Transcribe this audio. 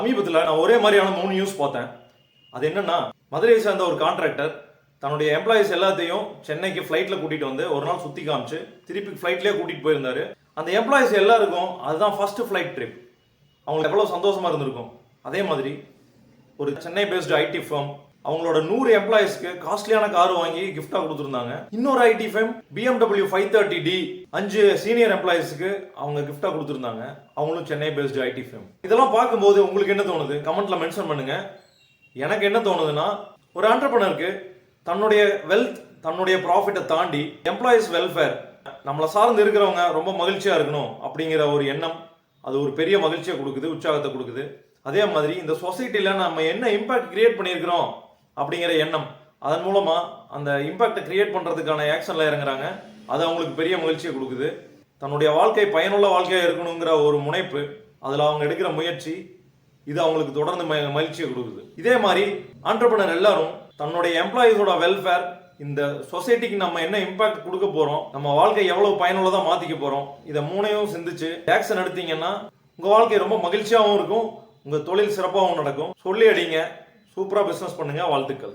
சமீபத்தில் நான் ஒரே மாதிரியான 3 நியூஸ் பார்த்தேன். அது என்னன்னா, மதுரையை சேர்ந்த ஒரு கான்ட்ராக்டர் தன்னுடைய எம்ப்ளாயிஸ் எல்லாத்தையும் சென்னைக்கு ஃப்ளைட்ல கூட்டிட்டு வந்து ஒரு நாள் சுத்தி காமிச்சு திருப்பி ஃப்ளைட்லயே கூட்டிட்டு போயிருந்தாரு. அந்த எம்ப்ளாயிஸ் எல்லாருக்கும் அதுதான் ஃபர்ஸ்ட் ஃப்ளைட் ட்ரிப். அவங்களுக்கு எவ்வளவு சந்தோஷமா இருந்திருக்கும். அதே மாதிரி ஒரு சென்னை பேஸ்டு ஐடி ஃபர்ம் அவங்களோட 100 எம்ப்ளாயிஸ்க்கு காஸ்ட்லியான கார் வாங்கி கிஃப்டா கொடுத்துருந்தாங்க. இன்னொரு IT firm BMW 530D 5 senior எம்ப்ளாயிஸ்க்கு அவங்க கிஃப்டா கொடுத்துருந்தாங்க. அவங்களும் சென்னை பேஸ்டு ஐடி ஃபர்ம். இதெல்லாம் பார்க்கும்போது உங்களுக்கு என்ன தோணுது? கமெண்ட்ல மென்ஷன் பண்ணுங்க. எனக்கு என்ன தோணுதுன்னா, ஒரு ஆண்டர்பிரனருக்கு தன்னுடைய வெல்த், தன்னுடைய ப்ராஃபிட்டை தாண்டி எம்ப்ளாயிஸ் வெல்ஃபேர், நம்மளை சார்ந்து இருக்கிறவங்க ரொம்ப மகிழ்ச்சியா இருக்கணும் அப்படிங்கிற ஒரு எண்ணம், அது ஒரு பெரிய மகிழ்ச்சியை கொடுக்குது, உற்சாகத்தை கொடுக்குது. அதே மாதிரி இந்த சொசைட்டில நம்ம என்ன இம்பாக்ட் கிரியேட் பண்ணியிருக்கிறோம் அப்படிங்கிற எண்ணம், அதன் மூலமா அந்த இம்பாக்டை கிரியேட் பண்றதுக்கான ஆக்ஷன்ல இறங்குறாங்க. அது அவங்களுக்கு பெரிய மகிழ்ச்சியை கொடுக்குது. தன்னுடைய வாழ்க்கை பயனுள்ள வாழ்க்கையா இருக்கணுங்கிற ஒரு முனைப்பு, அதுல அவங்க எடுக்கிற முயற்சி, இது அவங்களுக்கு தொடர்ந்து மகிழ்ச்சியை கொடுக்குது. இதே மாதிரி ஆண்டர்பிரனர் எல்லாரும் தன்னுடைய எம்ப்ளாயிஸோட வெல்ஃபேர், இந்த சொசைட்டிக்கு நம்ம என்ன இம்பாக்ட் கொடுக்க போறோம், நம்ம வாழ்க்கை எவ்வளவு பயனுள்ளதா மாத்திக்க போறோம், இதை மூணையும் சிந்திச்சு ஆக்ஷன் எடுத்தீங்கன்னா உங்க வாழ்க்கை ரொம்ப மகிழ்ச்சியாகவும் இருக்கும், உங்க தொழில் சிறப்பாகவும் நடக்கும். சொல்லி அடிங்க. சூப்பரா பிசினஸ் பண்ணுங்க. வாழ்த்துக்கள்.